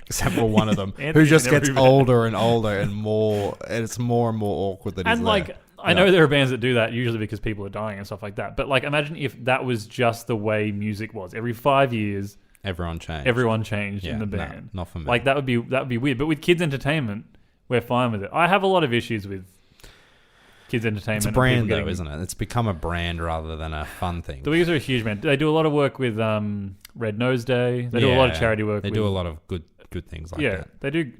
Except for one of them, who just gets older and older and more, and it's more and more awkward that he's there. I know there are bands that do that usually because people are dying and stuff like that. But imagine if that was just the way music was. Every 5 years, everyone changed in the band. No, not for me. That would be weird. But with kids' entertainment, we're fine with it. I have a lot of issues with kids' entertainment. It's a brand, though, isn't it? It's become a brand rather than a fun thing. The Wiggles are a huge brand. They do a lot of work with Red Nose Day. They do a lot of charity work. They do a lot of good things like that. They do.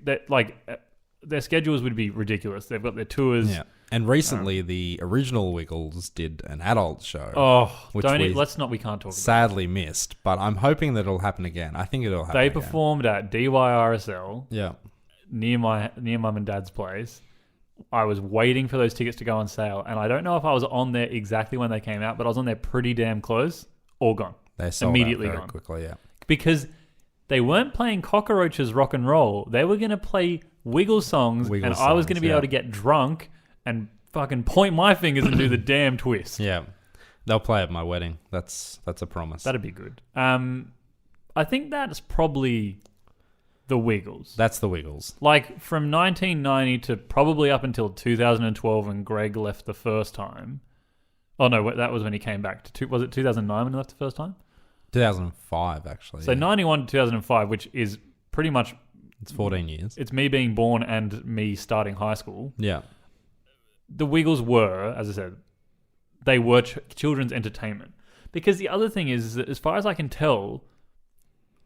their schedules would be ridiculous. They've got their tours. Yeah. And recently, the original Wiggles did an adult show. Oh, which don't we let's not. We can't talk about. sadly missed, but I'm hoping that it'll happen again. I think it'll happen They again. performed at DYRSL Yeah. near mum and dad's place. I was waiting for those tickets to go on sale, and I don't know if I was on there exactly when they came out, but I was on there pretty damn close. All gone. They sold Immediately out very gone. quickly, yeah. Because they weren't playing Cockroaches rock and roll. They were going to play Wiggle songs, Wiggle and I was going to songs, be yeah. able to get drunk and fucking point my fingers and do the damn twist. Yeah. They'll play at my wedding. That's a promise. That'd be good. I think that's probably the Wiggles. That's the Wiggles. Like from 1990 to probably up until 2012 when Greg left the first time. Oh no, that was when he came back. Was it 2009 when he left the first time? 2005, actually. So yeah. 91 to 2005, which is pretty much... It's 14 years. It's me being born and me starting high school. Yeah. The Wiggles were, as I said, they were children's entertainment. Because the other thing is that as far as I can tell,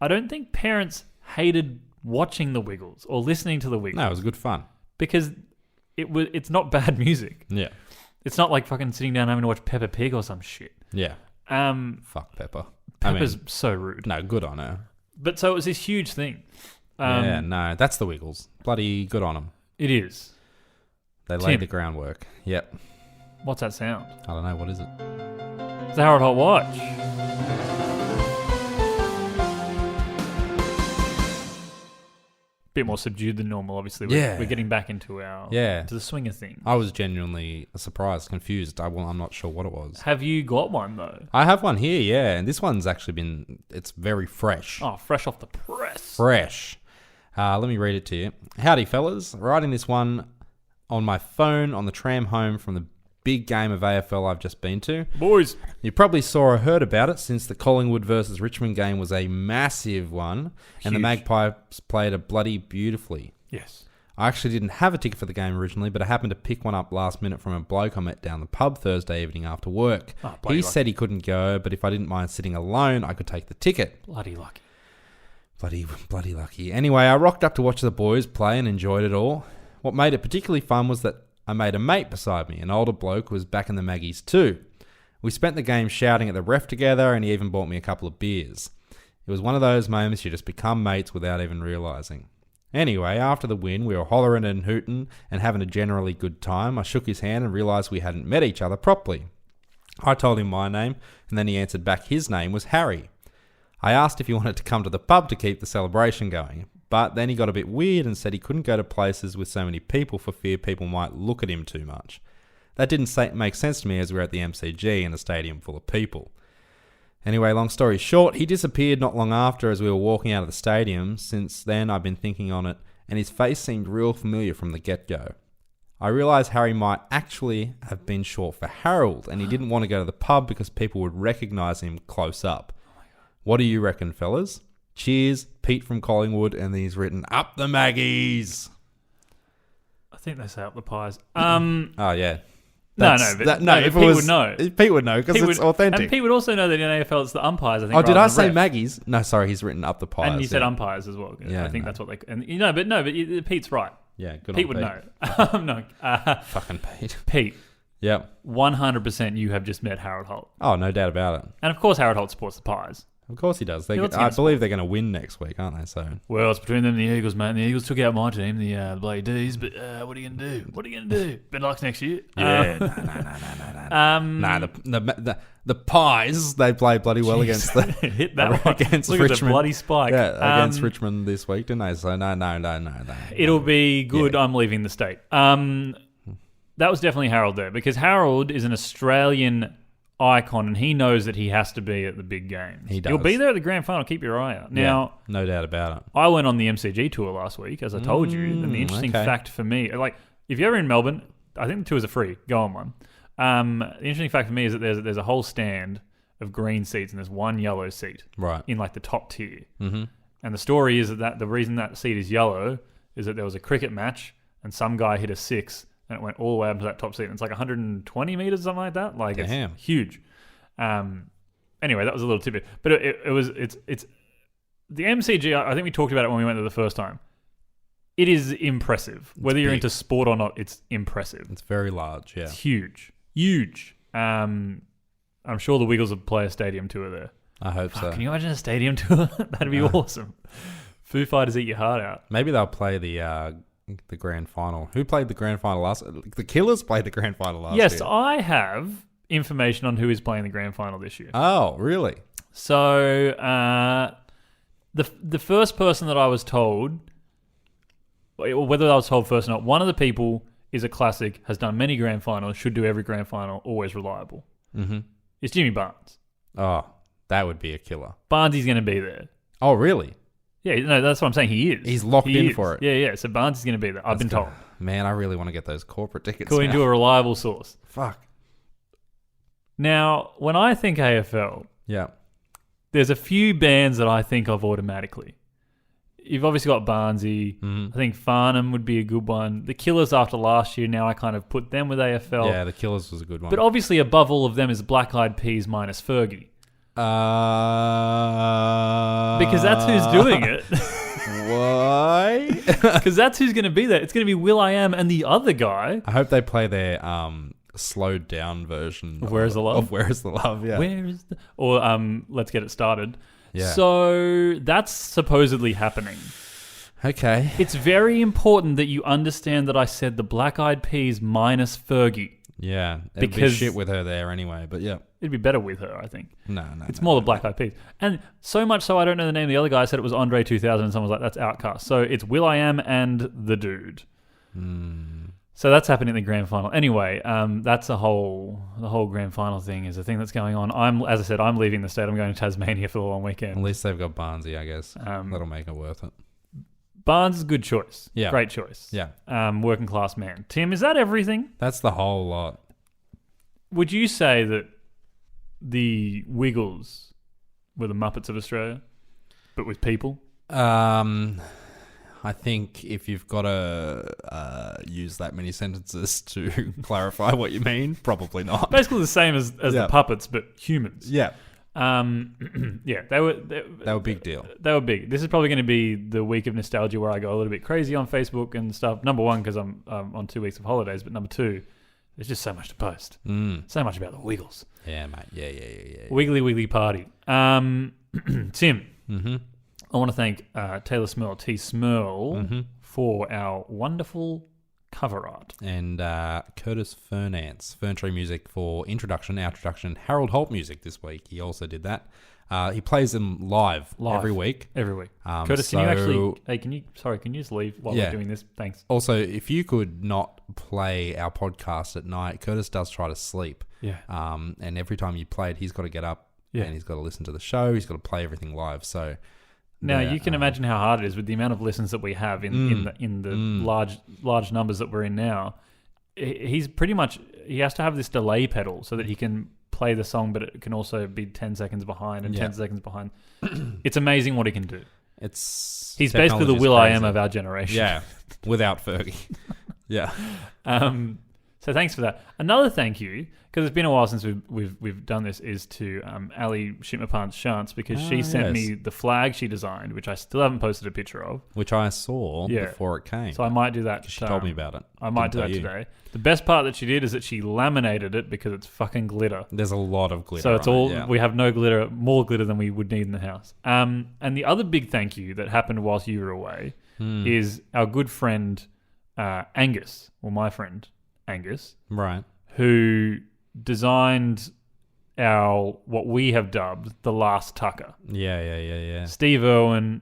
I don't think parents hated watching the Wiggles or listening to the Wiggles. No, it was good fun. Because it's not bad music. Yeah. It's not like fucking sitting down having to watch Peppa Pig or some shit. Yeah. Fuck Peppa. Peppa's so rude. No, good on her. But so it was this huge thing. Yeah, no, that's the Wiggles. Bloody good on them. It is. They Tim. laid the groundwork. Yep. What's that sound? I don't know. What is it? It's the Harold Holt Watch. Bit more subdued than normal, obviously. We're getting back into to the swing of things. I was genuinely surprised, confused. I'm not sure what it was. Have you got one though? I have one here, yeah, and this one's actually it's very fresh. Oh, fresh off the press. Fresh. Let me read it to you. Howdy, fellas. Writing this one on my phone on the tram home from the big game of AFL I've just been to. Boys. You probably saw or heard about it since the Collingwood versus Richmond game was a massive one, and the Huge. Magpies played it bloody beautifully. Yes. I actually didn't have a ticket for the game originally, but I happened to pick one up last minute from a bloke I met down the pub Thursday evening after work. Oh, bloody He lucky. said he couldn't go, but if I didn't mind sitting alone, I could take the ticket. Bloody lucky. Bloody lucky. Anyway, I rocked up to watch the boys play and enjoyed it all. What made it particularly fun was that I made a mate beside me, an older bloke who was back in the Maggies too. We spent the game shouting at the ref together, and he even bought me a couple of beers. It was one of those moments you just become mates without even realising. Anyway, after the win, we were hollering and hooting and having a generally good time. I shook his hand and realised we hadn't met each other properly. I told him my name, and then he answered back his name was Harry. I asked if he wanted to come to the pub to keep the celebration going, but then he got a bit weird and said he couldn't go to places with so many people for fear people might look at him too much. That didn't make sense to me as we were at the MCG in a stadium full of people. Anyway, long story short, he disappeared not long after as we were walking out of the stadium. Since then, I've been thinking on it, and his face seemed real familiar from the get-go. I realised Harry might actually have been short for Harold, and he didn't want to go to the pub because people would recognise him close up. What do you reckon, fellas? Cheers, Pete from Collingwood, and he's written, Up the Maggies! I think they say up the pies. Oh, yeah. But if Pete would know. Pete would know, because Pete it's would- authentic. And Pete would also know that in AFL it's the umpires, I think. Oh, did rather I than say refs. Maggies? No, sorry, he's written Up the Pies. And you said yeah. umpires as well. Yeah, I think no. that's what they... And, but Pete's right. Yeah, good Pete on would Pete. know. No. Fucking Pete. Pete, Yep. 100% you have just met Harold Holt. Oh, no doubt about it. And of course Harold Holt supports the Pies. Of course he does. Yeah, what's he I gonna believe they're going to win next week, aren't they? So Well, it's between them and the Eagles, mate. And the Eagles took out my team, the bloody D's. But what are you going to do? What are you going to do? Better luck next year. the Pies, they play bloody well against the hit that one. against Look Richmond. at the bloody spike. Yeah, against Richmond this week, didn't they? So no. It'll be good. Yeah. I'm leaving the state. That was definitely Harold there, because Harold is an Australian icon, and he knows that he has to be at the big games. He does. He'll be there at the grand final. Keep your eye out. Now, Yeah, no doubt about it. I went on the MCG tour last week, as I told you. And the interesting okay. fact for me, like, if you're ever in Melbourne, I think the tours are free. Go on one. The interesting fact for me is that there's a whole stand of green seats, and there's one yellow seat Right. in like the top tier. Mm-hmm. And the story is that the reason that seat is yellow is that there was a cricket match, and some guy hit a six, and it went all the way up to that top seat. And it's like 120 meters, something like that. Like, Damn. it's huge. Anyway, that was a little tidbit, but it's the MCG. I think we talked about it when we went there the first time. It is impressive. Whether you're big. into sport or not, it's impressive. It's very large, yeah. It's huge. Huge. I'm sure the Wiggles would play a stadium tour there. I hope so. Can you imagine a stadium tour? That'd be awesome. Foo Fighters eat your heart out. Maybe they'll play the grand final. Who played the grand final last? The Killers played the grand final last year. Yes, I have information on who is playing the grand final this year. Oh, really? So the first person that I was told, or whether I was told first or not, one of the people is a classic, has done many grand finals, should do every grand final, always reliable. Mm-hmm. It's Jimmy Barnes. Oh, that would be a killer. Barnesy's going to be there. Oh, really? Yeah, no, that's what I'm saying. He is. He's locked in for it. Yeah. So Barnes is going to be there. I've been told. Man, I really want to get those corporate tickets. According now. to a reliable source. Fuck. Now, when I think AFL, Yeah. there's a few bands that I think of automatically. You've obviously got Barnesy. Mhm. I think Farnham would be a good one. The Killers after last year, now I kind of put them with AFL. Yeah, the Killers was a good one. But obviously above all of them is Black Eyed Peas minus Fergie. Because that's who's doing it. Why? Because that's who's going to be there. It's going to be Will.i.am and the other guy. I hope they play their slowed down version Of Where Is the Love? Of Where Is the Love, yeah. Where is the... Or Let's Get It Started. Yeah. So that's supposedly happening. Okay. It's very important that you understand that I said the Black Eyed Peas minus Fergie. Yeah. It'd Because- be shit with her there anyway, but yeah. It'd be better with her, I think. No. It's more the Black Eyed Peas. And so much so I don't know the name of the other guy. I said it was Andre 2000 and someone was like, that's Outcast. So it's Will.i.am and the dude. So that's happening in the grand final. Anyway, that's the whole grand final thing is a thing that's going on. As I said, I'm leaving the state. I'm going to Tasmania for the long weekend. At least they've got Barnesy, I guess. That'll make it worth it. Barnes is a good choice. Yeah. Great choice. Yeah. Working class man. Tim, is that everything? That's the whole lot. Would you say that the Wiggles were the Muppets of Australia, but with people? I think if you've got to use that many sentences to clarify what you mean, probably not. Basically the same as the puppets, but humans. Yeah. Yeah, they were a big deal. They were big. This is probably going to be the week of nostalgia where I go a little bit crazy on Facebook and stuff. Number one, because I'm on 2 weeks of holidays, but number two, there's just so much to post. So much about the Wiggles. Yeah, mate. Yeah. Wiggly party. Tim, Mm-hmm. I want to thank Teylor Smirl, T. Smirl, for our wonderful cover art. And Curtis Fernance, Fern Tree Music for our introduction. Harold Holt music this week. He also did that. He plays them live. Every week. Every week. Curtis, can you actually... Hey, can you just leave while we're doing this? Thanks. Also, if you could not play our podcast at night, Curtis does try to sleep. Yeah. And every time you play it, he's got to get up and he's got to listen to the show. He's got to play everything live. So... Now you can imagine how hard it is with the amount of listens that we have in the large numbers that we're in now. He's pretty much he has to have this delay pedal so that he can play the song, but it can also be 10 seconds behind and 10 seconds behind. It's amazing what he can do. He's basically the Will.i.am of our generation. Yeah, without Fergie. Yeah. So thanks for that. Another thank you, because it's been a while since we've done this, is to Ali Shitmapants Shantz, because she sent me the flag she designed, which I still haven't posted a picture of. Which I saw before it came. So I might do that. She told me about it. I might do that today. The best part that she did is that she laminated it because it's fucking glitter. There's a lot of glitter. So it's we have no glitter, more glitter than we would need in the house. And the other big thank you that happened whilst you were away is our good friend Angus, or my friend Angus, right, who designed what we have dubbed the Last Tucker. Yeah. Steve Irwin,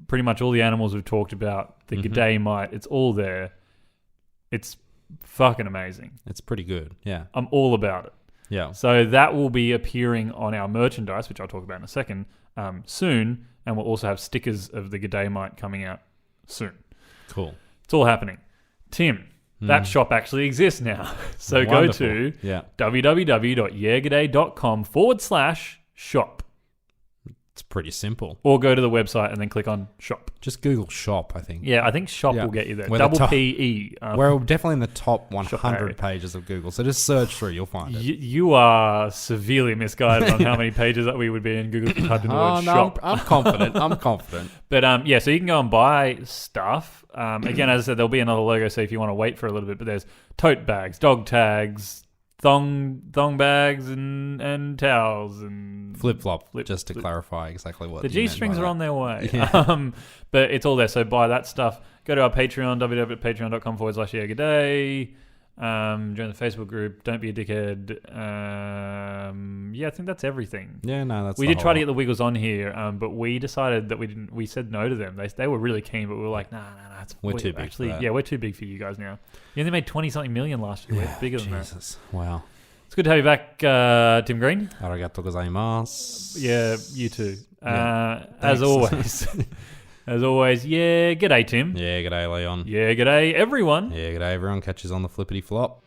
pretty much all the animals we've talked about, the G'day Mite, it's all there. It's fucking amazing. It's pretty good. Yeah, I'm all about it. Yeah. So that will be appearing on our merchandise, which I'll talk about in a second, soon, and we'll also have stickers of the G'day Mite coming out soon. Cool. It's all happening. Tim, that shop actually exists now. So Wonderful. go to www.yearg'day.com/shop. It's pretty simple. Or go to the website and then click on shop. Just Google shop, I think. Yeah, I think shop Yeah. will get you there. We're the Double top- PE. We're definitely in the top area. 100 pages of Google. So just search through, you'll find it. You are severely misguided on how many pages that we would be in Google if you typed in the word shop. I'm confident. I'm confident. But so you can go and buy stuff. Again, as I said, there'll be another logo, so if you want to wait for a little bit, but there's tote bags, dog tags, thong bags, and towels and Flip-flop, just to clarify exactly what the you meant G-strings by are that. on their way. Yeah. But it's all there, so buy that stuff. Go to our Patreon, www.patreon.com/yeargaday. Join the Facebook group. Don't be a dickhead. I think that's everything. Yeah, no, that's We the did try to whole get the Wiggles on here, but we decided that we didn't. We said no to them. They were really keen, but we were like, nah. We're too big for that. Yeah, we're too big for you guys now. You only made 20-something million last year. Yeah, We're bigger than that. Jesus. Wow. It's good to have you back, Tim Green. Arigato gozaimasu. Yeah, you too. Yeah, As thanks. always, yeah, g'day, Tim. Yeah, g'day, Leon. Yeah, g'day, everyone. Yeah, g'day, everyone. Catches on the flippity flop.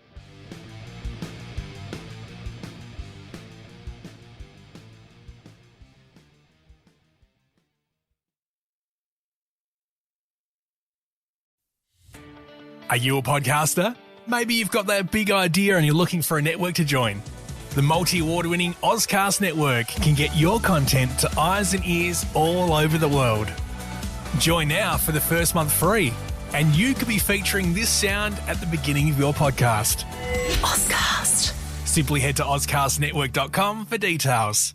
Are you a podcaster? Maybe you've got that big idea and you're looking for a network to join. The multi-award-winning Auscast Network can get your content to eyes and ears all over the world. Join now for the first month free, and you could be featuring this sound at the beginning of your podcast. Auscast. Simply head to auscastnetwork.com for details.